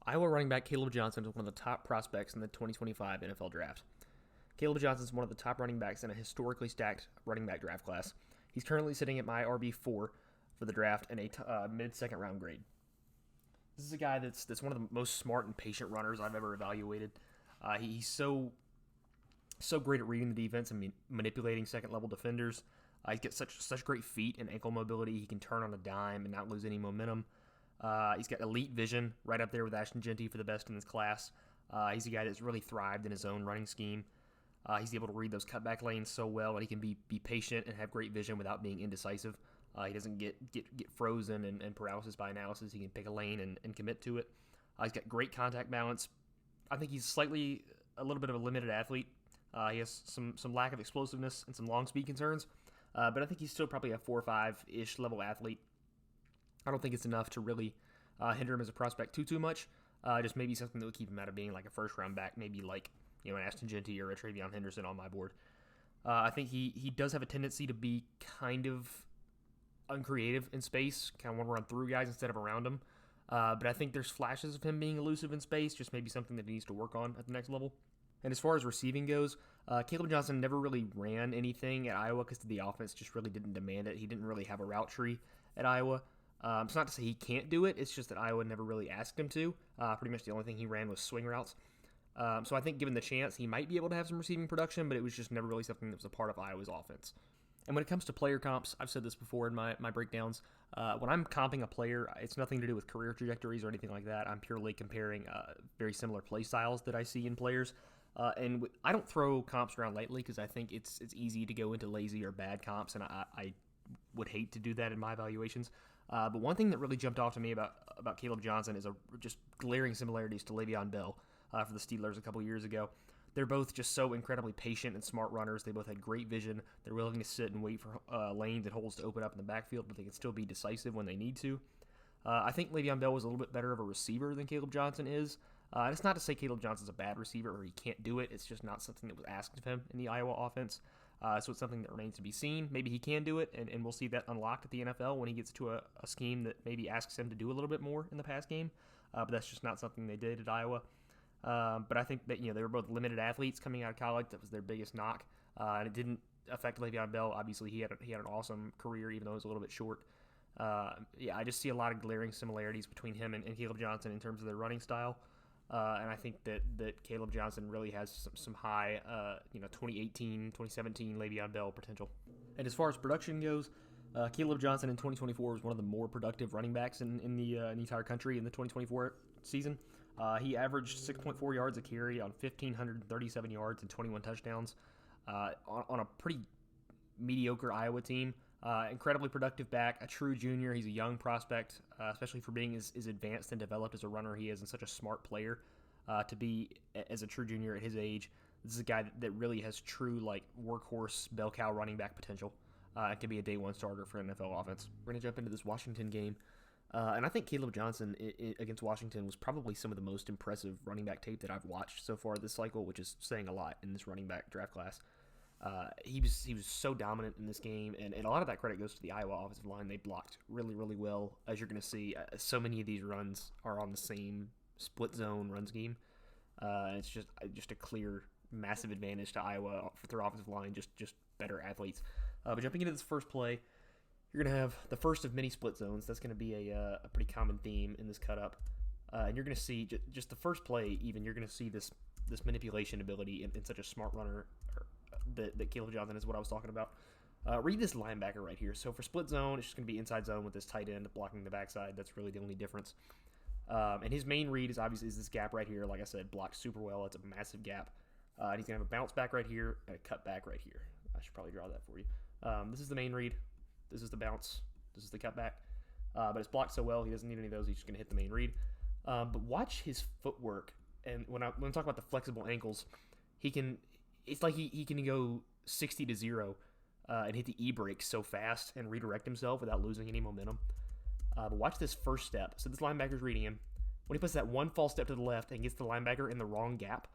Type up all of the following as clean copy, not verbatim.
Iowa running back Kaleb Johnson is one of the top prospects in the 2025 NFL Draft. Kaleb Johnson is one of the top running backs in a historically stacked running back draft class. He's currently sitting at my RB4 for the draft and a mid-second round grade. This is a guy that's one of the most smart and patient runners I've ever evaluated. He's so great at reading the defense and manipulating second-level defenders. He's got such great feet and ankle mobility. He can turn on a dime and not lose any momentum. He's got elite vision, right up there with Ashton Jeanty for the best in his class. He's a guy that's really thrived in his own running scheme. He's able to read those cutback lanes so well, and he can be patient and have great vision without being indecisive. He doesn't get frozen and paralysis by analysis. He can pick a lane and commit to it. He's got great contact balance. I think he's a little bit of a limited athlete. He has some lack of explosiveness and some long speed concerns, but I think he's still probably a 4 or 5-ish level athlete. I don't think it's enough to really hinder him as a prospect too much. Just maybe something that would keep him out of being like a first round back, maybe like an Ashton Jeanty or a Travion Henderson on my board. I think he does have a tendency to be kind of uncreative in space, kind of want to run through guys instead of around them. But I think there's flashes of him being elusive in space, just maybe something that he needs to work on at the next level. And as far as receiving goes, Kaleb Johnson never really ran anything at Iowa because the offense just really didn't demand it. He didn't really have a route tree at Iowa. It's not to say he can't do it. It's just that Iowa never really asked him to. Pretty much the only thing he ran was swing routes. So I think given the chance, he might be able to have some receiving production, but it was just never really something that was a part of Iowa's offense. And when it comes to player comps, I've said this before in my breakdowns, when I'm comping a player, it's nothing to do with career trajectories or anything like that. I'm purely comparing very similar play styles that I see in players. And I don't throw comps around lightly because I think it's easy to go into lazy or bad comps, and I would hate to do that in my evaluations. But one thing that really jumped off to me about Kaleb Johnson is just glaring similarities to Le'Veon Bell for the Steelers a couple years ago. They're both just so incredibly patient and smart runners. They both had great vision. They're willing to sit and wait for lanes and holes to open up in the backfield, but they can still be decisive when they need to. I think Le'Veon Bell was a little bit better of a receiver than Kaleb Johnson is. And it's not to say Kaleb Johnson's a bad receiver or he can't do it. It's just not something that was asked of him in the Iowa offense. So it's something that remains to be seen. Maybe he can do it, and we'll see that unlocked at the NFL when he gets to a scheme that maybe asks him to do a little bit more in the pass game. But that's just not something they did at Iowa. But I think that they were both limited athletes coming out of college. That was their biggest knock, and it didn't affect Le'Veon Bell. Obviously, he had an awesome career, even though it was a little bit short. I just see a lot of glaring similarities between him and Kaleb Johnson in terms of their running style. And I think that Kaleb Johnson really has some high, 2018, 2017 Le'Veon Bell potential. And as far as production goes, Kaleb Johnson in 2024 was one of the more productive running backs in the entire country in the 2024 season. He averaged 6.4 yards a carry on 1,537 yards and 21 touchdowns on a pretty mediocre Iowa team. Incredibly productive back, a true junior. He's a young prospect, especially for being as advanced and developed as a runner he is and such a smart player to be as a true junior at his age. This is a guy that really has true workhorse, bell cow running back potential and can be a day one starter for an NFL offense. We're going to jump into this Washington game. And I think Kaleb Johnson against Washington was probably some of the most impressive running back tape that I've watched so far this cycle, which is saying a lot in this running back draft class. He was so dominant in this game, and a lot of that credit goes to the Iowa offensive line. They blocked really, really well, as you're going to see. So many of these runs are on the same split zone run scheme. And it's just a clear, massive advantage to Iowa for their offensive line, just better athletes. But jumping into this first play, you're going to have the first of many split zones. That's going to be a pretty common theme in this cut up. And you're going to see just the first play, even, you're going to see this manipulation ability in such a smart runner that Kaleb Johnson is what I was talking about. Read this linebacker right here. So for split zone, it's just going to be inside zone with this tight end blocking the backside. That's really the only difference. And his main read is obviously this gap right here. Like I said, blocked super well. It's a massive gap. And he's going to have a bounce back right here and a cut back right here. I should probably draw that for you. This is the main read. This is the bounce. This is the cutback. But it's blocked so well, he doesn't need any of those. He's just going to hit the main read. But watch his footwork. And when I talk about the flexible ankles, it's like he can go 60 to 0 and hit the e-brake so fast and redirect himself without losing any momentum. But watch this first step. So this linebacker's reading him. When he puts that one false step to the left and gets the linebacker in the wrong gap,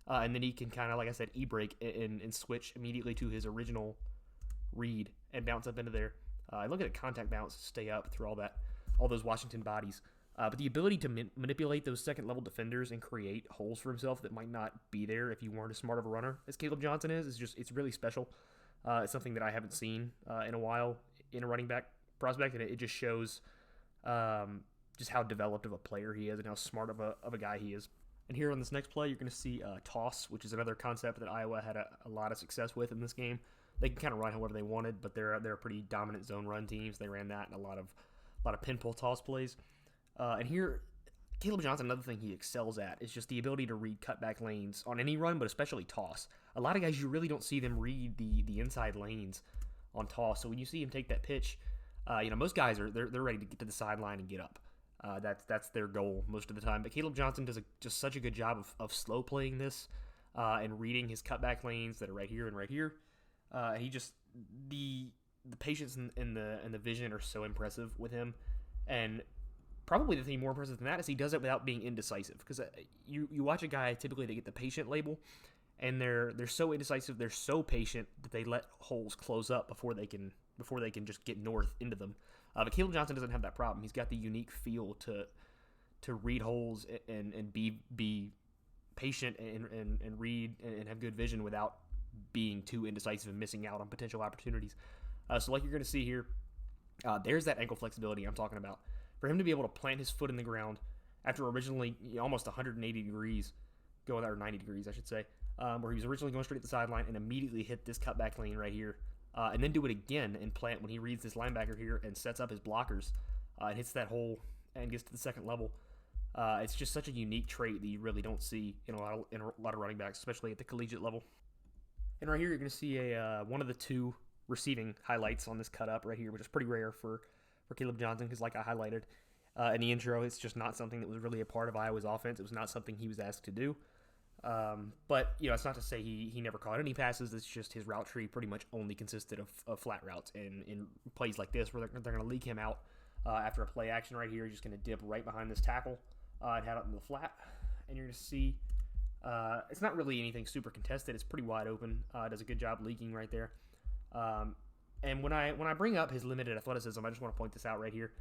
and then he can kind of, like I said, e-brake and switch immediately to his original read and bounce up into there. Look at a contact bounce stay up through all those Washington bodies. But the ability to manipulate those second-level defenders and create holes for himself that might not be there if you weren't as smart of a runner as Kaleb Johnson is just it's really special. It's something that I haven't seen in a while in a running back prospect, and it just shows just how developed of a player he is and how smart of a guy he is. And here on this next play, you're going to see toss, which is another concept that Iowa had a lot of success with in this game. They can kind of run however they wanted, but they're a pretty dominant zone run teams. They ran that in a lot of pinball toss plays. And here, Kaleb Johnson, another thing he excels at is just the ability to read cutback lanes on any run, but especially toss. A lot of guys, you really don't see them read the inside lanes on toss. So when you see him take that pitch, most guys they're ready to get to the sideline and get up. That's their goal most of the time. But Kaleb Johnson does just such a good job of slow playing this and reading his cutback lanes that are right here and right here. He just the patience and the vision are so impressive with him. And probably the thing more impressive than that is he does it without being indecisive. Because you watch a guy typically they get the patient label, and they're so indecisive, they're so patient that they let holes close up before they can just get north into them. But Kaleb Johnson doesn't have that problem. He's got the unique feel to read holes and be patient and read and have good vision without being too indecisive and missing out on potential opportunities. So like you're going to see here, there's that ankle flexibility I'm talking about. For him to be able to plant his foot in the ground after originally almost 180 degrees, or 90 degrees, I should say, where he was originally going straight to the sideline and immediately hit this cutback lane right here, and then do it again and plant when he reads this linebacker here and sets up his blockers and hits that hole and gets to the second level. It's just such a unique trait that you really don't see in a lot of running backs, especially at the collegiate level. And right here, you're going to see one of the two receiving highlights on this cut up right here, which is pretty rare for Kaleb Johnson because, like I highlighted in the intro, it's just not something that was really a part of Iowa's offense. It was not something he was asked to do. But it's not to say he never caught any passes. It's just his route tree pretty much only consisted of flat routes. And in plays like this, where they're going to leak him out after a play action right here, he's just going to dip right behind this tackle and head out into the flat. And you're going to see it's not really anything super contested. It's pretty wide open. Does a good job leaking right there. And when I bring up his limited athleticism, I just want to point this out right here.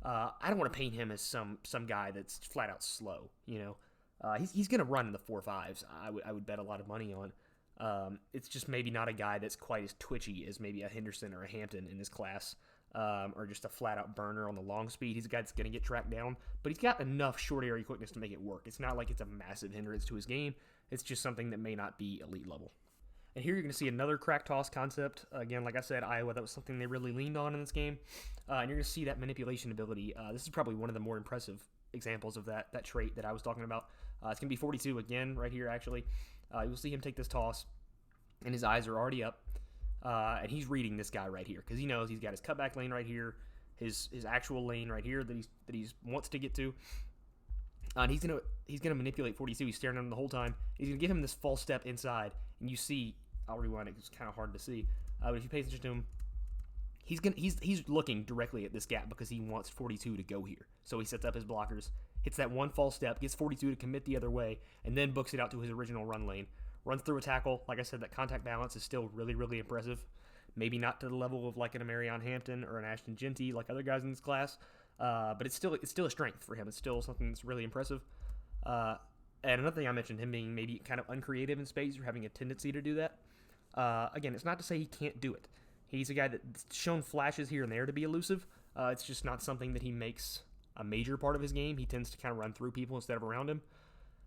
I don't want to paint him as some guy that's flat out slow. He's going to run in the 4.5s. I would bet a lot of money on. It's just maybe not a guy that's quite as twitchy as maybe a Henderson or a Hampton in this class, or just a flat out burner on the long speed. He's a guy that's going to get tracked down, but he's got enough short area quickness to make it work. It's not like it's a massive hindrance to his game. It's just something that may not be elite level. And here you're going to see another crack toss concept. Again, like I said, Iowa, that was something they really leaned on in this game. And you're going to see that manipulation ability. This is probably one of the more impressive examples of that trait that I was talking about. It's going to be 42 again right here, actually. You'll see him take this toss, and his eyes are already up. And he's reading this guy right here because he knows he's got his cutback lane right here, his actual lane right here that he wants to get to. And he's gonna manipulate 42. He's staring at him the whole time. He's gonna give him this false step inside, and you see. I'll rewind it. It's kind of hard to see, but if you pay attention to him, he's looking directly at this gap because he wants 42 to go here. So he sets up his blockers, hits that one false step, gets 42 to commit the other way, and then books it out to his original run lane. Runs through a tackle. Like I said, that contact balance is still really, really impressive. Maybe not to the level of like an Amarion Hampton or an Ashton Genty, like other guys in this class, but it's still a strength for him. It's still something that's really impressive. And another thing I mentioned, him being maybe kind of uncreative in space or having a tendency to do that. Again, it's not to say he can't do it. He's a guy that's shown flashes here and there to be elusive. It's just not something that he makes a major part of his game. He tends to kind of run through people instead of around him,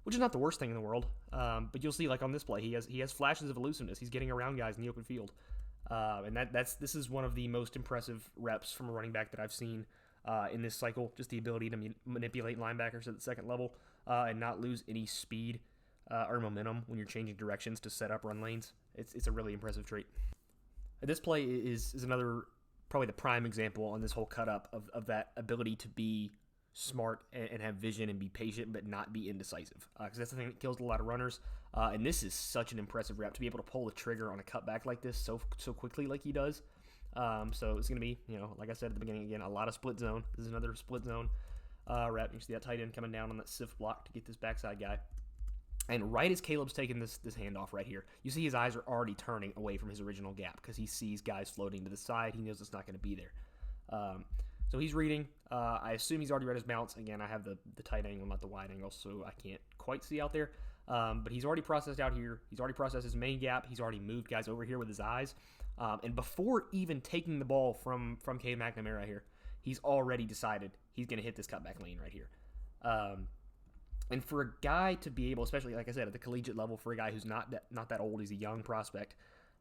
which is not the worst thing in the world. But you'll see, like on this play, he has flashes of elusiveness. He's getting around guys in the open field, and this is one of the most impressive reps from a running back that I've seen in this cycle. Just the ability to manipulate linebackers at the second level and not lose any speed or momentum when you're changing directions to set up run lanes. It's a really impressive trait. This play is another, probably the prime example on this whole cut up of that ability to be smart and have vision and be patient but not be indecisive, because that's the thing that kills a lot of runners. And this is such an impressive rep to be able to pull the trigger on a cutback like this so quickly like he does. So it's going to be, like I said at the beginning, again, a lot of split zone. This is another split zone rep. You see that tight end coming down on that sift block to get this backside guy. And right as Kaleb's taking this handoff right here, you see his eyes are already turning away from his original gap because he sees guys floating to the side. He knows it's not going to be there. So he's reading. I assume he's already read his bounce. Again, I have the tight angle, not the wide angle, so I can't quite see out there. But he's already processed out here. He's already processed his main gap. He's already moved guys over here with his eyes. And before even taking the ball from Cade McNamara here, he's already decided he's going to hit this cutback lane right here. And for a guy to be able, especially like I said, at the collegiate level, for a guy who's not that old, he's a young prospect,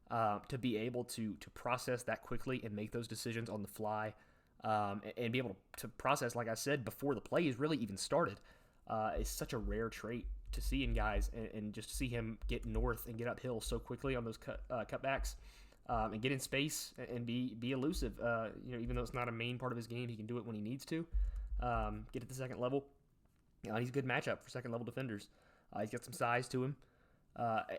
to be able to process that quickly and make those decisions on the fly, and be able to process, like I said, before the play is really even started, is such a rare trait to see in guys, and just to see him get north and get uphill so quickly on those cutbacks, and get in space and be elusive. Even though it's not a main part of his game, he can do it when he needs to. Get at the second level. He's a good matchup for second level defenders. He's got some size to him.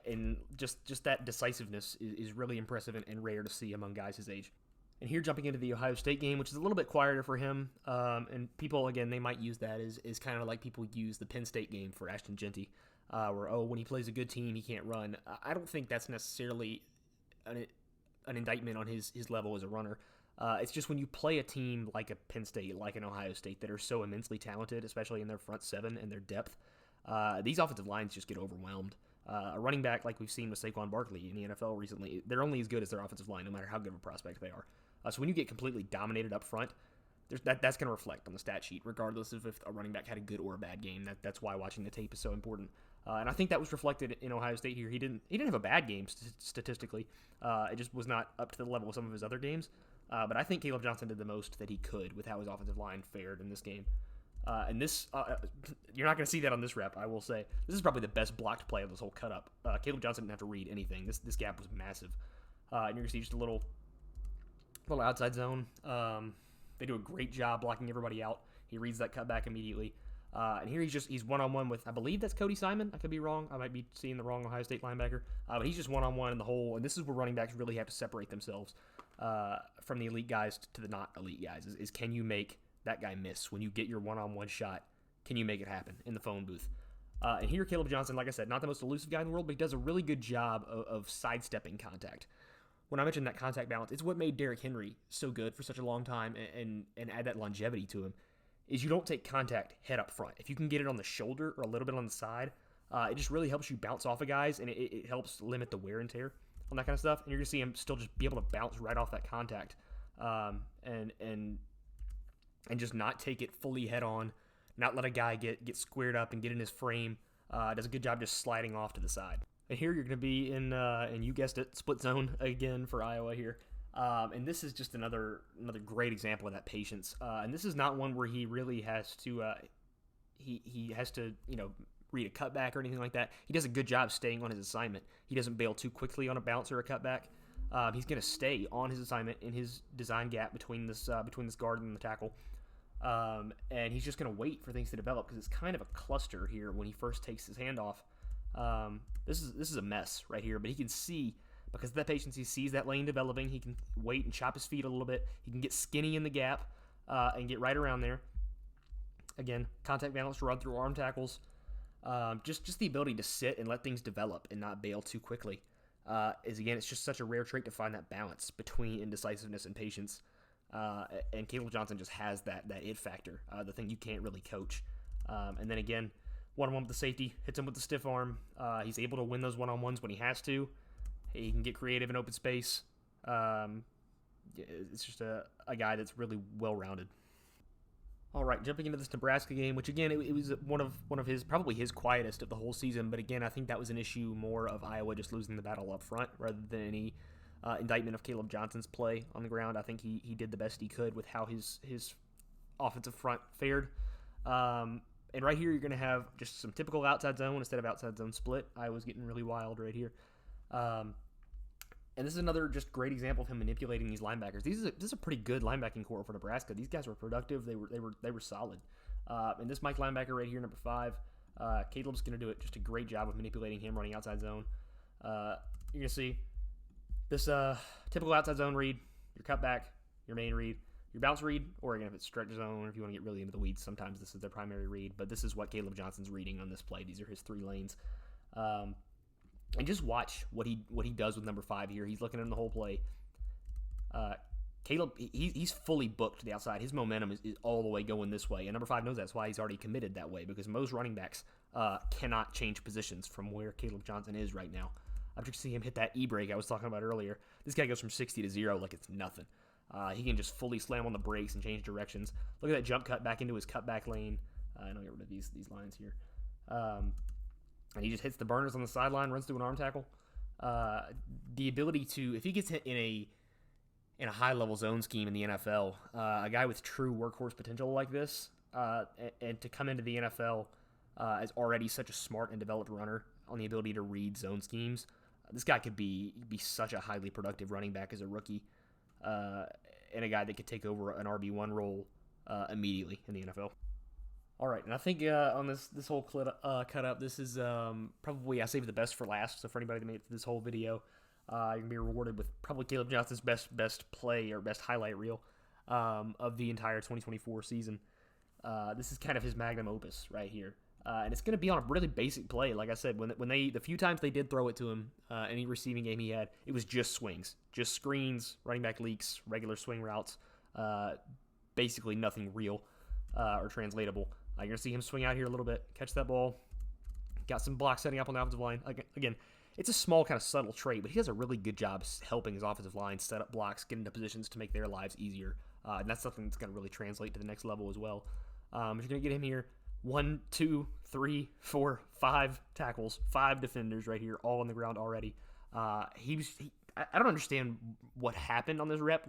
And just that decisiveness is really impressive and rare to see among guys his age. And here, jumping into the Ohio State game, which is a little bit quieter for him, and people, again, they might use that as kind of like people use the Penn State game for Ashton Jeanty, where, when he plays a good team, he can't run. I don't think that's necessarily an indictment on his level as a runner. It's just when you play a team like a Penn State, like an Ohio State, that are so immensely talented, especially in their front seven and their depth, these offensive lines just get overwhelmed. A running back like we've seen with Saquon Barkley in the NFL recently, they're only as good as their offensive line, no matter how good of a prospect they are. So when you get completely dominated up front, that's going to reflect on the stat sheet, regardless of if a running back had a good or a bad game. That's why watching the tape is so important. And I think that was reflected in Ohio State here. He didn't have a bad game statistically. It just was not up to the level of some of his other games. But I think Kaleb Johnson did the most that he could with how his offensive line fared in this game. And this, you're not going to see that on this rep, I will say. This is probably the best blocked play of this whole cut-up. Kaleb Johnson didn't have to read anything. This gap was massive. And you're going to see just a little outside zone. They do a great job blocking everybody out. He reads that cutback immediately. And here he's one-on-one with, I believe that's Cody Simon. I could be wrong. I might be seeing the wrong Ohio State linebacker. But he's just one-on-one in the hole. And this is where running backs really have to separate themselves from the elite guys to the not elite guys. Is can you make that guy miss when you get your one-on-one shot? Can you make it happen in the phone booth? And here, Kaleb Johnson, like I said, not the most elusive guy in the world, but he does a really good job of sidestepping contact. When I mentioned that contact balance, it's what made Derrick Henry so good for such a long time and add that longevity to him, is you don't take contact head up front. If you can get it on the shoulder or a little bit on the side, it just really helps you bounce off of guys, and it helps limit the wear and tear on that kind of stuff. And you're going to see him still just be able to bounce right off that contact, and just not take it fully head on, not let a guy get squared up and get in his frame. Does a good job just sliding off to the side. And here you're going to be in, and you guessed it, split zone again for Iowa here. And this is just another great example of that patience. And this is not one where he really has to, he has to, read a cutback or anything like that. He does a good job staying on his assignment. He doesn't bail too quickly on a bounce or a cutback. He's going to stay on his assignment in his design gap between this guard and the tackle. And he's just going to wait for things to develop, because it's kind of a cluster here when he first takes his hand off. This is a mess right here, but he can see, because of that patience, he sees that lane developing. He can wait and chop his feet a little bit. He can get skinny in the gap and get right around there. Again, contact balance to run through arm tackles. Just the ability to sit and let things develop and not bail too quickly. It's just such a rare trait to find that balance between indecisiveness and patience. And Kaleb Johnson just has that it factor, the thing you can't really coach. And then again, one-on-one with the safety, hits him with the stiff arm. He's able to win those one-on-ones when he has to. He can get creative in open space. It's just a guy that's really well-rounded. All right, jumping into this Nebraska game, which again, it was one of his, probably his quietest of the whole season. But again, I think that was an issue more of Iowa just losing the battle up front rather than any indictment of Kaleb Johnson's play on the ground. I think he did the best he could with how his offensive front fared. And right here, you're going to have just some typical outside zone instead of outside zone split. Iowa's getting really wild right here. And this is another just great example of him manipulating these linebackers. This is a pretty good linebacking core for Nebraska. These guys were productive. They were solid. And this Mike linebacker right here, number 5, Caleb's going to do just a great job of manipulating him running outside zone. You're going to see this typical outside zone read, your cutback, your main read, your bounce read, or again, if it's stretch zone, or if you want to get really into the weeds, sometimes this is their primary read. But this is what Kaleb Johnson's reading on this play. These are his 3 lanes. And just watch what he does with number 5 here. He's looking in the whole play. Kaleb, he's fully booked to the outside. His momentum is all the way going this way. And number 5 knows that's why he's already committed that way, because most running backs cannot change positions from where Kaleb Johnson is right now. After you see him hit that E-break I was talking about earlier, this guy goes from 60 to 0 like it's nothing. He can just fully slam on the brakes and change directions. Look at that jump cut back into his cutback lane. I don't get rid of these lines here. And he just hits the burners on the sideline, runs through an arm tackle. The ability to, if he gets hit in a high-level zone scheme in the NFL, a guy with true workhorse potential like this, and to come into the NFL as already such a smart and developed runner on the ability to read zone schemes, this guy could be such a highly productive running back as a rookie, and a guy that could take over an RB1 role immediately in the NFL. All right, and I think on this whole cut up, this is probably I saved the best for last. So for anybody that made it to this whole video, you're gonna be rewarded with probably Kaleb Johnson's best play or best highlight reel of the entire 2024 season. This is kind of his magnum opus right here, and it's gonna be on a really basic play. Like I said, when the few times they did throw it to him, any receiving game he had, it was just swings, just screens, running back leaks, regular swing routes, basically nothing real or translatable. You're going to see him swing out here a little bit, catch that ball, got some blocks setting up on the offensive line. Again, it's a small kind of subtle trait, but he does a really good job helping his offensive line set up blocks, get into positions to make their lives easier. And that's something that's going to really translate to the next level as well. If you're going to get him here, 1, 2, 3, 4, 5 tackles, 5 defenders right here, all on the ground already. I don't understand what happened on this rep.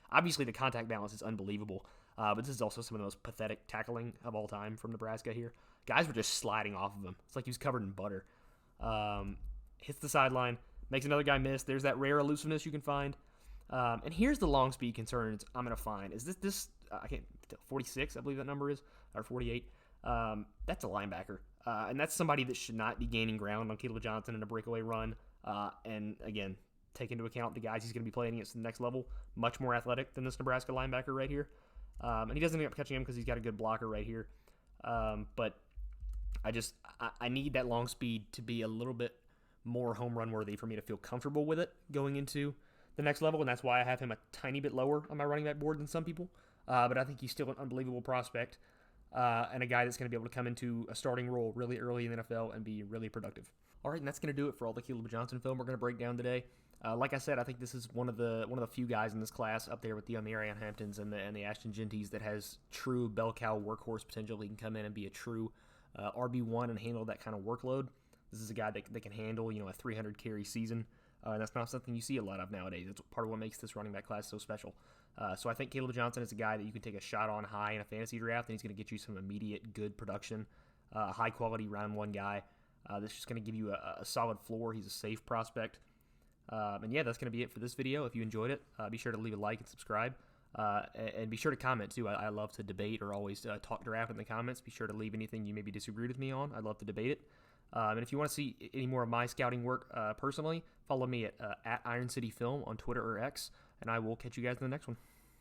Obviously, the contact balance is unbelievable. But this is also some of the most pathetic tackling of all time from Nebraska here. Guys were just sliding off of him. It's like he was covered in butter. Hits the sideline, makes another guy miss. There's that rare elusiveness you can find. And here's the long speed concerns I'm going to find. Is this I can't tell, 46, I believe that number is, or 48. That's a linebacker. And that's somebody that should not be gaining ground on Kaleb Johnson in a breakaway run. And again, take into account the guys he's going to be playing against the next level. Much more athletic than this Nebraska linebacker right here. And he doesn't end up catching him because he's got a good blocker right here. But I need that long speed to be a little bit more home run worthy for me to feel comfortable with it going into the next level. And that's why I have him a tiny bit lower on my running back board than some people. But I think he's still an unbelievable prospect and a guy that's going to be able to come into a starting role really early in the NFL and be really productive. All right, and that's going to do it for all the Kaleb Johnson film we're going to break down today. Like I said, I think this is one of the few guys in this class up there with the Marion Hamptons and the Ashton Genties that has true bell cow workhorse potential. He can come in and be a true RB1 and handle that kind of workload. This is a guy that can handle a 300 carry season, and that's not something you see a lot of nowadays. It's part of what makes this running back class so special. So I think Kaleb Johnson is a guy that you can take a shot on high in a fantasy draft, and he's going to get you some immediate good production, high quality round 1 guy. That's just going to give you a solid floor. He's a safe prospect. And yeah, that's going to be it for this video. If you enjoyed it, be sure to leave a like and subscribe. And be sure to comment too. I love to debate or always talk draft in the comments. Be sure to leave anything you maybe disagreed with me on. I'd love to debate it. And if you want to see any more of my scouting work personally, follow me at Iron City Film on Twitter or X, and I will catch you guys in the next one.